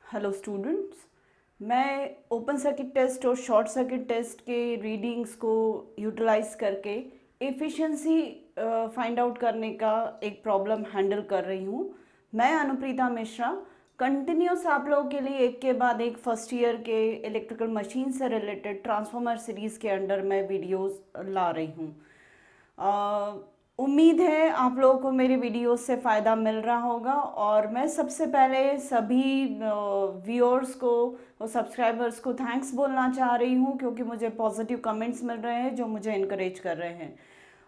Hello students. मैं open circuit test और short circuit test के रीडिंग्स को यूटिलाइज करके एफिशिएंसी फाइंड आउट करने का एक प्रॉब्लम हैंडल कर रही हूँ। मैं अनुप्रीता मिश्रा कंटिन्यूस आप लोगों के लिए एक के बाद एक फर्स्ट ईयर के इलेक्ट्रिकल मशीन से रिलेटेड ट्रांसफार्मर सीरीज़ के अंडर मैं वीडियोस ला रही हूँ। उम्मीद है आप लोगों को मेरी वीडियोस से फ़ायदा मिल रहा होगा और मैं सबसे पहले सभी व्यूअर्स को और सब्सक्राइबर्स को थैंक्स बोलना चाह रही हूँ, क्योंकि मुझे पॉजिटिव कमेंट्स मिल रहे हैं जो मुझे इनकरेज कर रहे हैं।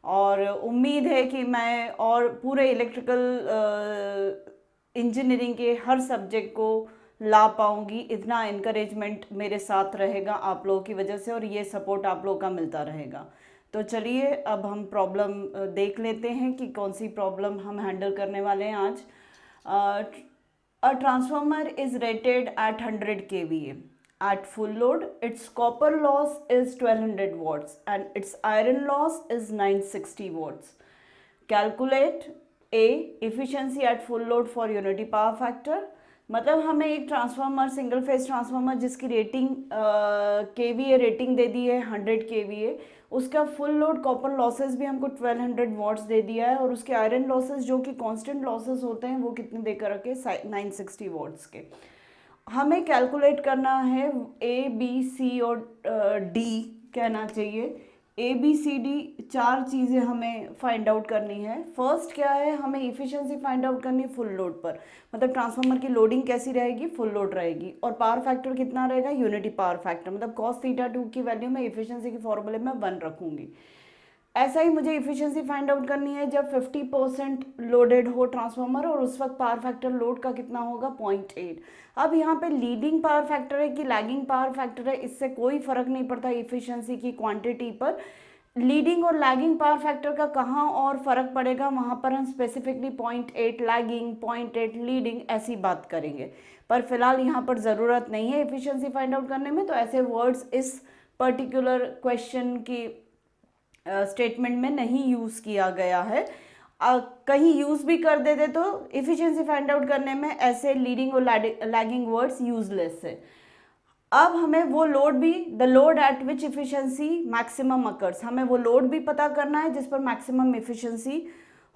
और उम्मीद है कि मैं और पूरे इलेक्ट्रिकल इंजीनियरिंग के हर सब्जेक्ट को ला पाऊँगी। इतना इनकरेजमेंट मेरे साथ रहेगा आप लोगों की वजह से और ये सपोर्ट आप लोगों का मिलता रहेगा। तो चलिए अब हम प्रॉब्लम देख लेते हैं कि कौन सी प्रॉब्लम हम हैंडल करने वाले हैं आज। A transformer is rated at 100 kVA. At full load, its copper loss is 1200 watts and its iron loss is 960 watts. Calculate A efficiency at full load for unity power factor. मतलब हमें एक transformer single phase transformer जिसकी rating KVA rating दे दी है 100 kVA, उसका full load copper losses भी हमको 1200 watts दे दिया है और उसके आयरन लॉसेस जो कि कांस्टेंट लॉसेस होते हैं वो कितने देकर रखे 960 वॉट्स के। हमें कैलकुलेट करना है ए बी सी और डी कहना चाहिए। ए बी सी डी चार चीज़ें हमें फाइंड आउट करनी है। फर्स्ट क्या है, हमें इफ़िशिएंसी फाइंड आउट करनी है फुल लोड पर, मतलब ट्रांसफार्मर की लोडिंग कैसी रहेगी, फुल लोड रहेगी। और पावर फैक्टर कितना रहेगा, यूनिटी पावर फैक्टर, मतलब cos थीटा 2 की वैल्यू मैं इफ़िशिएंसी के फॉर्मूले में 1 रखूँगी। ऐसा ही मुझे इफ़िशिएंसी फाइंड आउट करनी है जब 50% लोडेड हो ट्रांसफार्मर और उस वक्त पावर फैक्टर लोड का कितना होगा 0.8। अब यहाँ पे लीडिंग पावर फैक्टर है कि लैगिंग पावर फैक्टर है, इससे कोई फ़र्क नहीं पड़ता इफ़िशिएंसी की क्वांटिटी पर। लीडिंग और लैगिंग पावर फैक्टर का कहाँ और फ़र्क पड़ेगा वहाँ पर हम स्पेसिफिकली 0.8 लैगिंग 0.8 लीडिंग ऐसी बात करेंगे, पर फिलहाल यहाँ पर ज़रूरत नहीं है इफ़िशिएंसी फाइंड आउट करने में, तो ऐसे वर्ड्स इस पर्टिकुलर क्वेश्चन की स्टेटमेंट में नहीं यूज़ किया गया है। कहीं यूज़ भी कर देते तो इफ़िशिएंसी फाइंड आउट करने में ऐसे लीडिंग और लैगिंग वर्ड्स यूजलेस है। अब हमें वो लोड भी, the load at which efficiency maximum occurs, हमें वो लोड भी पता करना है जिस पर मैक्सिमम इफिशिएंसी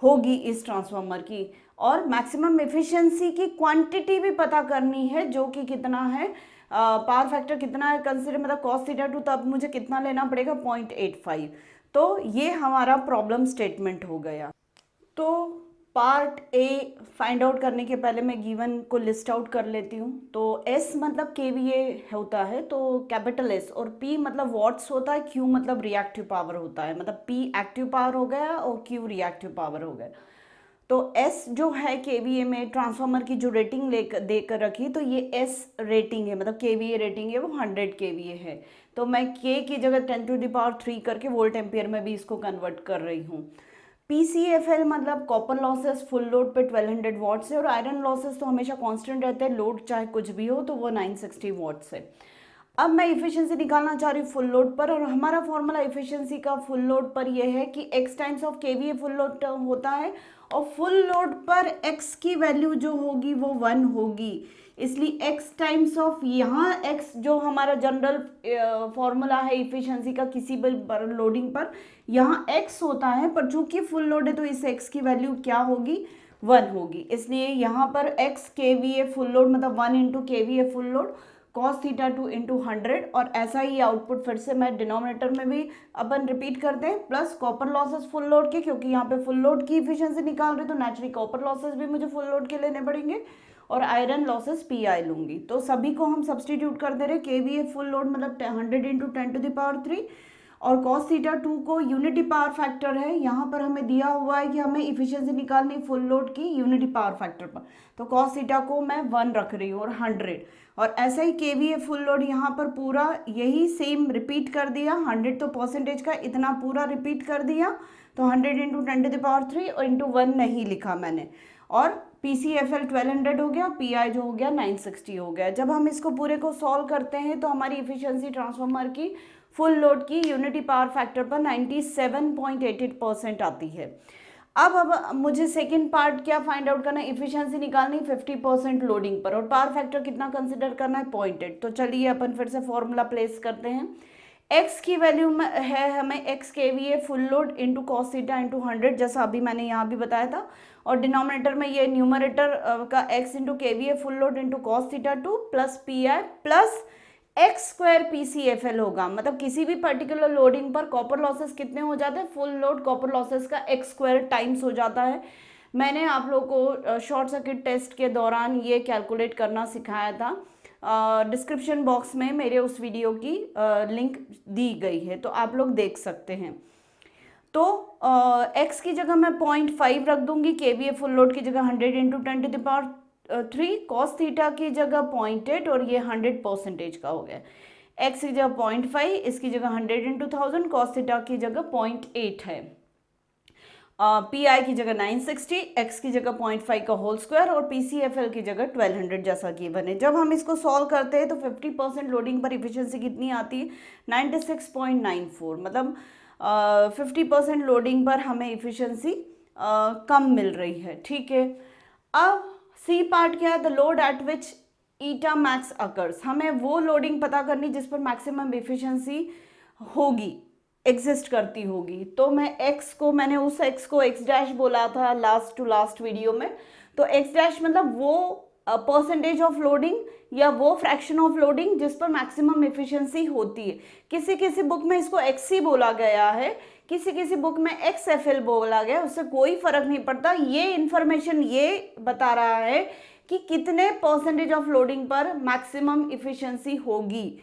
होगी इस ट्रांसफार्मर की, और मैक्सिमम इफिशिएंसी की क्वांटिटी भी पता करनी है जो कि कितना है, पावर फैक्टर कितना है कंसिडर, मतलब cos थीटा 2, तब मुझे कितना लेना पड़ेगा 0.85। तो ये हमारा प्रॉब्लम स्टेटमेंट हो गया। तो पार्ट ए फाइंड आउट करने के पहले मैं गिवन को लिस्ट आउट कर लेती हूँ। तो एस मतलब केवीए होता है, तो कैपिटल एस, और पी मतलब वॉट्स होता है, क्यू मतलब रिएक्टिव पावर होता है, मतलब पी एक्टिव पावर हो गया और क्यू रिएक्टिव पावर हो गया। तो एस जो है केवीए में ट्रांसफार्मर की जो रेटिंग देकर रखी, तो ये एस रेटिंग है, मतलब केवीए रेटिंग है वो 100 kVA है। तो मैं के की जगह 10⁻³ करके वोल्ट एम्पियर में भी इसको कन्वर्ट कर रही हूँ। PCFL मतलब कॉपर लॉसेस फुल लोड पे 1200 वॉट्स है, और आयरन लॉसेस तो हमेशा कांस्टेंट रहते हैं, लोड चाहे कुछ भी हो, तो वो 960 वॉट्स है। अब मैं इफिशिएंसी निकालना चाह रही हूँ फुल लोड पर, और हमारा फॉर्मूला इफिशिएंसी का फुल लोड पर यह है कि x times of KVA full load होता है, और फुल लोड पर x की वैल्यू जो होगी वो 1 होगी, इसलिए x टाइम्स ऑफ, यहाँ x जो हमारा जनरल फॉर्मूला है इफिशिएंसी का किसी भी लोडिंग पर, यहाँ x होता है, पर चूंकि फुल लोड है तो इस x की वैल्यू क्या होगी 1 होगी, इसलिए यहाँ पर x केवीए फुल लोड मतलब 1 into KVA full load cos theta 2 into 100, और ऐसा ही आउटपुट फिर से मैं डिनोमिनेटर में भी अपन रिपीट करते हैं, plus copper losses full load के, क्योंकि यहाँ पे फुल लोड की इफिशिएंसी निकाल रहे तो नेचुरली कॉपर लॉसेस भी मुझे फुल लोड के लेने पड़ेंगे, और आयरन लॉसेस पी आई लूंगी। तो सभी को हम सब्सटीट्यूट कर दे रहे, केवीए फुल लोड मतलब 100 इंटू 10⁻3, और cos थीटा 2 को यूनिटी पावर फैक्टर है, यहाँ पर हमें दिया हुआ है कि हमें इफिशिएंसी निकालनी फुल लोड की यूनिटी पावर फैक्टर पर, तो cos थीटा को मैं 1 रख रही हूँ और 100, और ऐसा ही केवीए फुल लोड यहाँ पर पूरा यही सेम रिपीट कर दिया, 100 तो परसेंटेज का इतना पूरा रिपीट कर दिया, तो 100 इंटू 10⁻3 और इंटू 1 नहीं लिखा मैंने, और PCFL 1200 हो गया, PI जो हो गया 960 हो गया। जब हम इसको पूरे को सॉल्व करते हैं तो हमारी इफिशिएंसी ट्रांसफार्मर की फुल लोड की यूनिटी पावर फैक्टर पर 97.88% आती है। अब मुझे सेकंड पार्ट क्या फाइंड आउट करना है, इफिशिएंसी निकालनी 50% लोडिंग पर, और पावर फैक्टर कितना कंसिडर करना है, 0.8। तो चलिए अपन फिर से फॉर्मूला प्लेस करते हैं। x की वैल्यू में है हमें x kVA full load into cos theta into 100, जैसा अभी मैंने यहाँ भी बताया था, और डिनोमिनेटर में ये न्यूमरेटर का x into kVA full load into cos theta 2 plus P I plus x square PCFL होगा। मतलब किसी भी पर्टिकुलर लोडिंग पर कॉपर लॉसेस कितने हो जाते हैं, फुल लोड कॉपर लॉसेस का एक्स स्क्वायर टाइम्स हो जाता है। मैंने आप लोग को शॉर्ट सर्किट टेस्ट के दौरान ये कैलकुलेट करना सिखाया था। डिस्क्रिप्शन बॉक्स में मेरे उस वीडियो की लिंक दी गई है, तो आप लोग देख सकते हैं। तो x की जगह मैं 0.5 रख दूंगी, kVA फुल लोड की जगह 100 इंटू 10⁻3, कॉस थीटा की जगह 0.8, और ये 100% का हो गया। x की जगह 0.5, इसकी जगह 100 इंटू 1000, कॉस थीटा की जगह 0.8 है। पी आई की जगह 960, x की जगह 0.5 का होल स्क्वायर, और PCFL की जगह 1200 जैसा कि बने। जब हम इसको सॉल्व करते हैं तो 50% लोडिंग पर इफिशिएंसी कितनी आती है, 96.94। मतलब 50% लोडिंग पर हमें इफिशिएंसी कम मिल रही है। ठीक है, अब सी पार्ट क्या है, the load at which eta max occurs. हमें वो लोडिंग पता करनी जिस पर मैक्सिमम इफिशिएंसी होगी, एग्जिस्ट करती होगी। तो मैंने उस x को x डैश बोला था लास्ट टू लास्ट वीडियो में। तो x डैश मतलब वो परसेंटेज ऑफ लोडिंग या वो फ्रैक्शन ऑफ लोडिंग जिस पर मैक्सिमम एफिशिएंसी होती है। किसी किसी बुक में इसको XC बोला गया है, किसी किसी बुक में XFL बोला गया, उससे कोई फर्क नहीं पड़ता। ये इंफॉर्मेशन ये बता रहा है कि कितने परसेंटेज ऑफ लोडिंग पर मैक्सिमम इफिशिएंसी होगी,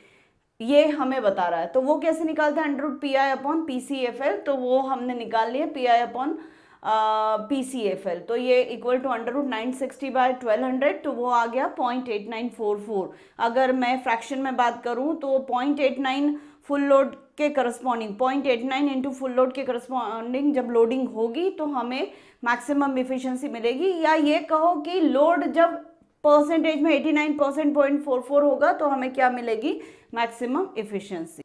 ये हमें बता रहा है। तो वो कैसे निकालते हैं, √PI/PCFL। तो वो हमने निकाल लिया PI/PCFL। तो ये इक्वल टू √960/1200, तो वो आ गया 0.8944। अगर मैं फ्रैक्शन में बात करूं तो 0.89 फुल लोड के करस्पॉन्डिंग, 0.89 इंटू फुल लोड के करस्पॉन्डिंग जब लोडिंग होगी तो हमें मैक्सिमम इफिशिएंसी मिलेगी। या ये कहो कि लोड जब परसेंटेज में 89% 0.44 होगा तो हमें क्या मिलेगी, मैक्सिमम इफिशिएंसी।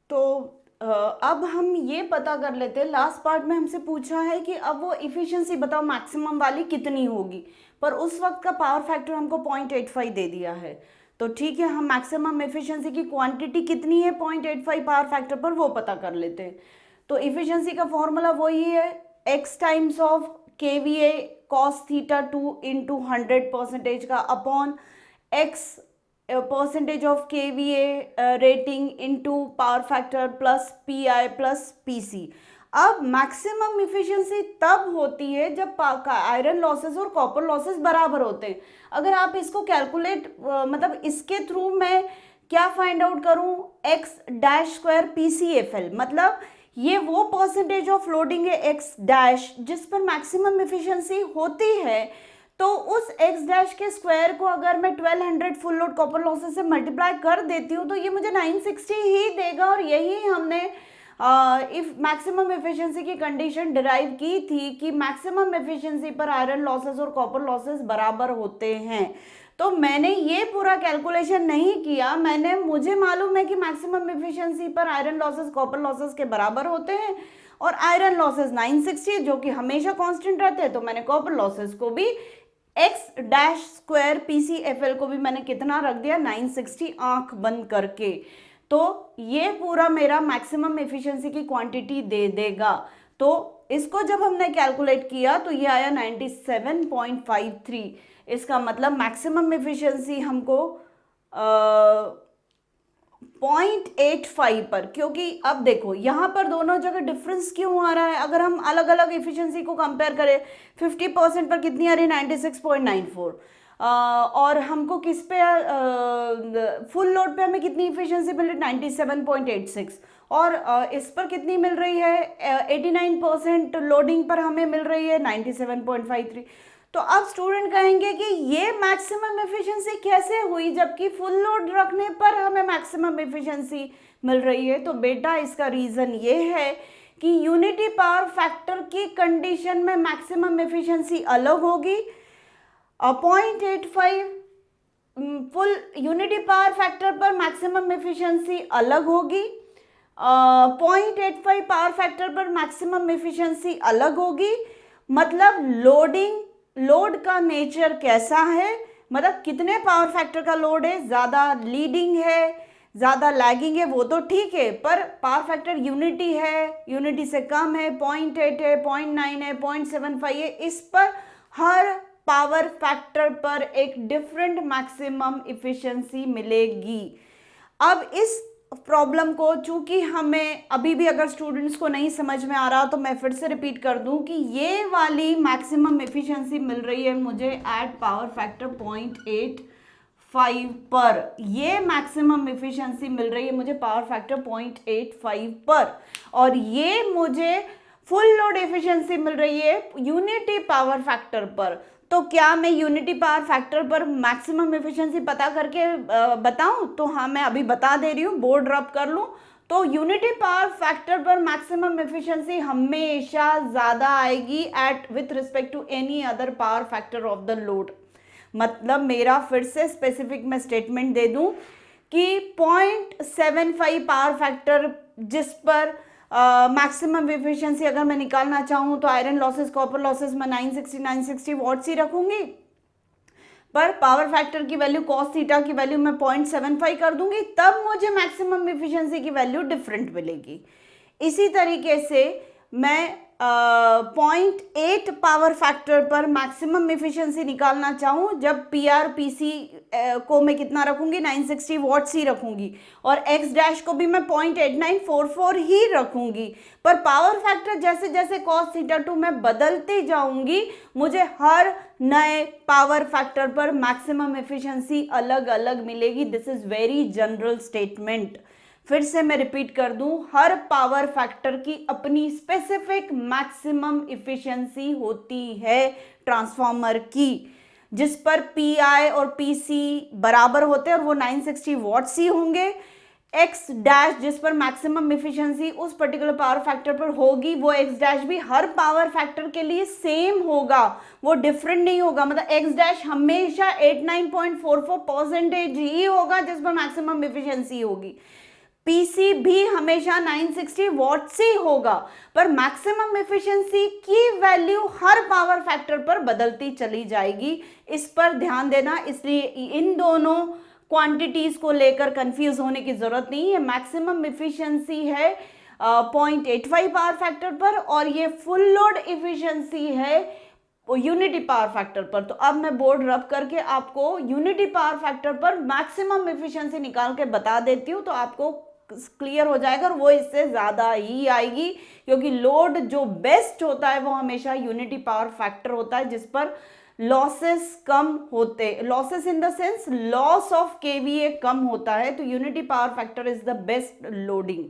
तो अब हम ये पता कर लेते हैं, लास्ट पार्ट में हमसे पूछा है कि अब वो इफिशिएंसी बताओ मैक्सिमम वाली कितनी होगी, पर उस वक्त का पावर फैक्टर हमको 0.85 दे दिया है। तो ठीक है, हम मैक्सिमम एफिशिएंसी की क्वांटिटी कितनी है 0.85 पावर फैक्टर पर, वो पता कर लेते हैं। तो एफिशिएंसी का फॉर्मूला वही है, x times of kVA cos theta 2 into 100% का upon x percentage of kVA rating into power factor plus PI plus PC। अब मैक्सिमम इफिशिएंसी तब होती है जब आयरन लॉसेस और कॉपर लॉसेस बराबर होते हैं। अगर आप इसको कैलकुलेट मतलब इसके थ्रू मैं क्या फाइंड आउट करूं, x डैश स्क्वायर PCFL, मतलब ये वो परसेंटेज ऑफ लोडिंग है x डैश जिस पर मैक्सिमम इफिशिएंसी होती है। तो उस x डैश के स्क्वायर को अगर मैं 1200 फुल लोड कॉपर लॉसेस से मल्टीप्लाई कर देती हूँ तो ये मुझे 960 ही देगा। और यही हमने इफ मैक्सिमम एफिशिएंसी की कंडीशन डिराइव की थी कि मैक्सिमम एफिशिएंसी पर आयरन लॉसेस और कॉपर लॉसेस बराबर होते हैं। तो मैंने ये पूरा कैलकुलेशन नहीं किया, मुझे मालूम है कि मैक्सिमम एफिशिएंसी पर आयरन लॉसेस कॉपर लॉसेस के बराबर होते हैं और आयरन लॉसेस 960 जो कि हमेशा कांस्टेंट रहते हैं। तो मैंने कॉपर लॉसेस को भी x डैश स्क्वायर PCFL को भी मैंने कितना रख दिया, 960 आंख बंद करके। तो ये पूरा मेरा मैक्सिमम एफिशिएंसी की क्वांटिटी दे देगा। तो इसको जब हमने कैलकुलेट किया तो ये आया 97.53। इसका मतलब मैक्सिमम एफिशिएंसी हमको 0.85 पर, क्योंकि अब देखो यहाँ पर दोनों जगह डिफरेंस क्यों आ रहा है। अगर हम अलग अलग एफिशिएंसी को कंपेयर करें, 50% पर कितनी आ रही है 96.94, और हमको किस पे फुल लोड पे हमें कितनी इफिशिएंसी मिल रही है 97.86, और इस पर कितनी मिल रही है 89% लोडिंग पर हमें मिल रही है 97.53। तो अब स्टूडेंट कहेंगे कि ये मैक्सिमम एफिशिएंसी कैसे हुई जबकि फुल लोड रखने पर हमें मैक्सिमम एफिशिएंसी मिल रही है। तो बेटा इसका रीजन ये है कि यूनिटी पावर फैक्टर की कंडीशन में मैक्सिमम एफिशिएंसी अलग होगी। 0.85 फुल यूनिटी पावर फैक्टर पर मैक्सिमम एफिशिएंसी अलग होगी, 0.85 पावर फैक्टर पर मैक्सिमम एफिशिएंसी अलग होगी। मतलब लोड का नेचर कैसा है, मतलब कितने पावर फैक्टर का लोड है, ज़्यादा लीडिंग है, ज़्यादा लैगिंग है, वो तो ठीक है, पर पावर फैक्टर यूनिटी है, यूनिटी से कम है, 0.8 है, 0.9 है, 0.75 है, इस पर हर पावर फैक्टर पर एक डिफरेंट मैक्सिमम इफिशिएंसी मिलेगी। अब इस प्रॉब्लम को, चूंकि हमें अभी भी अगर स्टूडेंट्स को नहीं समझ में आ रहा तो मैं फिर से रिपीट कर दूं कि ये वाली मैक्सिमम एफिशिएंसी मिल रही है मुझे एट पावर फैक्टर 0.85 पर, ये मैक्सिमम एफिशिएंसी मिल रही है मुझे पावर फैक्टर 0.85 पर, और ये मुझे फुल लोड एफिशिएंसी मिल रही है यूनिटी पावर फैक्टर पर। तो क्या मैं यूनिटी पावर फैक्टर पर मैक्सिमम एफिशिएंसी पता करके बताऊं? तो हाँ, मैं अभी बता दे रही हूँ, बोर्ड रब कर लूँ। तो यूनिटी पावर फैक्टर पर मैक्सिमम एफिशिएंसी हमेशा ज़्यादा आएगी at with respect to any other power factor of the load. मतलब मेरा फिर से स्पेसिफिक मैं स्टेटमेंट दे दूं कि 0.75 पावर फैक्टर जिस पर मैक्सिमम एफिशिएंसी अगर मैं निकालना चाहूँ तो आयरन लॉसेस, कॉपर लॉसेस मैं 960 वॉट्स ही रखूंगी, पर पावर फैक्टर की वैल्यू कॉस थीटा की वैल्यू मैं 0.75 कर दूंगी, तब मुझे मैक्सिमम एफिशिएंसी की वैल्यू डिफरेंट मिलेगी। इसी तरीके से मैं 0.8 पावर फैक्टर पर मैक्सिमम एफिशिएंसी निकालना चाहूँ, जब पी आर पी सी को मैं कितना रखूंगी, 960 वॉट्स ही रखूंगी, और एक्स डैश को भी मैं 0.8944 ही रखूंगी, पर पावर फैक्टर जैसे जैसे कॉस थीटा 2 मैं बदलती जाऊंगी, मुझे हर नए पावर फैक्टर पर मैक्सिमम एफिशिएंसी अलग अलग मिलेगी। This is very general statement. फिर से मैं रिपीट कर दूं, हर पावर फैक्टर की अपनी स्पेसिफिक मैक्सिमम इफिशिएंसी होती है ट्रांसफार्मर की, जिस पर पी आई और पी सी बराबर होते हैं और वो 960 वॉट्स ही होंगे। एक्स डैश जिस पर मैक्सिमम इफिशिएंसी उस पर्टिकुलर पावर फैक्टर पर होगी, वो एक्स डैश भी हर पावर फैक्टर के लिए सेम होगा, वो डिफरेंट नहीं होगा। मतलब एक्स डैश हमेशा 89.44% ही होगा जिस पर मैक्सिमम इफिशिएंसी होगी। पीसी भी हमेशा 960 वॉट्स ही होगा, पर मैक्सिमम एफिशिएंसी की वैल्यू हर पावर फैक्टर पर बदलती चली जाएगी। इस पर ध्यान देना, इसलिए इन दोनों क्वांटिटीज को लेकर कंफ्यूज होने की जरूरत नहीं है। मैक्सिमम एफिशिएंसी है 0.85 पावर फैक्टर पर, और ये फुल लोड एफिशिएंसी है यूनिटी पावर फैक्टर पर। तो अब मैं बोर्ड रब करके आपको यूनिटी पावर फैक्टर पर मैक्सिमम एफिशिएंसी निकाल के बता देती हूँ, तो आपको क्लियर हो जाएगा, और वो इससे ज़्यादा ही आएगी, क्योंकि लोड जो बेस्ट होता है वो हमेशा यूनिटी पावर फैक्टर होता है, जिस पर लॉसेस कम होते, losses in the sense loss of kVA कम होता है, तो unity power factor is the best loading.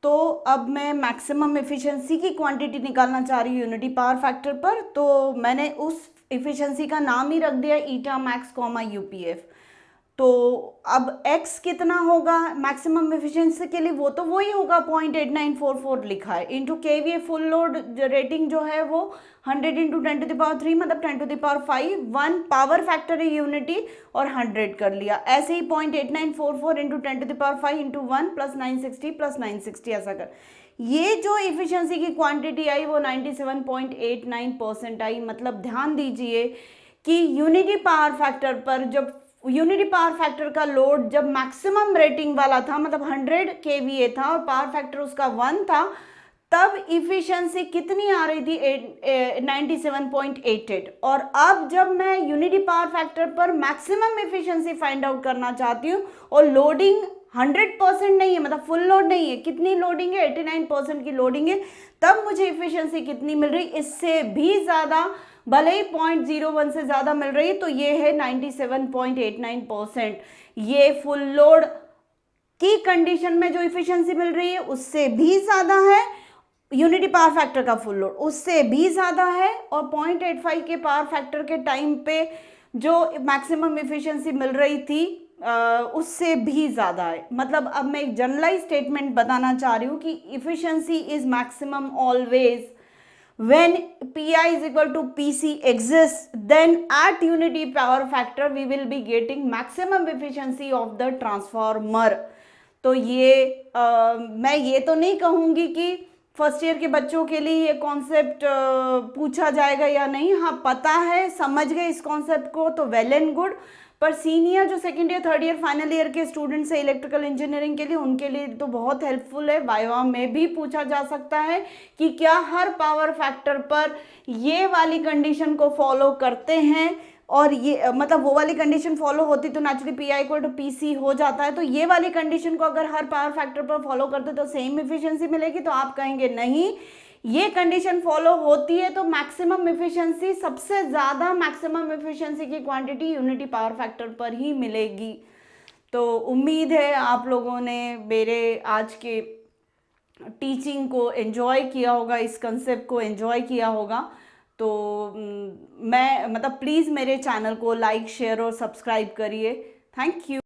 तो अब मैं मैक्सिमम एफिशिएंसी की क्वांटिटी निकालना चाह रही हूँ यूनिटी पावर फैक्टर पर, तो मैंने उस एफिशिएंसी का नाम ही रख दिया ईटा मैक्स कॉमा यूपीएफ। तो अब x कितना होगा मैक्सिमम एफिशिएंसी के लिए, वो तो वही होगा 0.8944 लिखा है, into KVA full load rating जो है वो 100 इंटू 10⁻³ मतलब 10⁵ 1 पावर फैक्टर है यूनिटी, और 100 कर लिया। ऐसे ही 0.8944 इंटू 10⁵ इंटू 1 प्लस 960 प्लस 960 ऐसा कर, ये जो एफिशिएंसी की क्वांटिटी आई वो 97.89% आई। मतलब ध्यान दीजिए कि यूनिटी पावर फैक्टर पर, जब यूनिटी पावर फैक्टर का लोड जब मैक्सिमम रेटिंग वाला था, मतलब 100 केवीए था और पावर फैक्टर उसका 1 था, तब इफिशिएंसी कितनी आ रही थी 97.88। और अब जब मैं यूनिटी पावर फैक्टर पर मैक्सिमम इफिशिएंसी फाइंड आउट करना चाहती हूँ और लोडिंग 100% नहीं है, मतलब फुल लोड नहीं है, कितनी लोडिंग है 89% की लोडिंग है, तब मुझे इफिशिएंसी कितनी मिल रही, इससे भी ज़्यादा, भले ही 0.01 से ज़्यादा मिल रही है, तो ये है 97.89%। ये फुल लोड की कंडीशन में जो इफिशिएंसी मिल रही है उससे भी ज़्यादा है, यूनिटी पावर फैक्टर का फुल लोड उससे भी ज़्यादा है, और 0.85 के पावर फैक्टर के टाइम पे जो मैक्सिमम इफिशिएंसी मिल रही थी उससे भी ज़्यादा है। मतलब अब मैं एक जनरलाइज स्टेटमेंट बताना चाह रही हूँ कि efficiency is maximum always when Pi is equal to PC exists, then at unity power factor we will be getting maximum efficiency of the transformer। तो ये मैं ये तो नहीं कहूँगी कि फर्स्ट ईयर के बच्चों के लिए ये कॉन्सेप्ट पूछा जाएगा या नहीं, हाँ पता है, समझ गए इस कॉन्सेप्ट को तो वेल एंड गुड। पर सीनियर जो second year third year final year के स्टूडेंट्स है इलेक्ट्रिकल इंजीनियरिंग के लिए, उनके लिए तो बहुत हेल्पफुल है। वाइवा में भी पूछा जा सकता है कि क्या हर पावर फैक्टर पर ये वाली कंडीशन को फॉलो करते हैं, और ये मतलब वो वाली कंडीशन फॉलो होती तो naturally P I equal to P C हो जाता है। तो ये वाली कंडीशन को अगर हर पावर फैक्टर पर फॉलो करते तो सेम इफिशियंसी मिलेगी, तो आप कहेंगे नहीं, ये कंडीशन फॉलो होती है तो मैक्सिमम इफिशियंसी, सबसे ज़्यादा मैक्सिमम इफिशियंसी की क्वांटिटी यूनिटी पावर फैक्टर पर ही मिलेगी। तो उम्मीद है आप लोगों ने मेरे आज के टीचिंग को एंजॉय किया होगा, इस कंसेप्ट को एंजॉय किया होगा। तो मैं मतलब प्लीज़ मेरे चैनल को लाइक शेयर और सब्सक्राइब करिए। Thank you.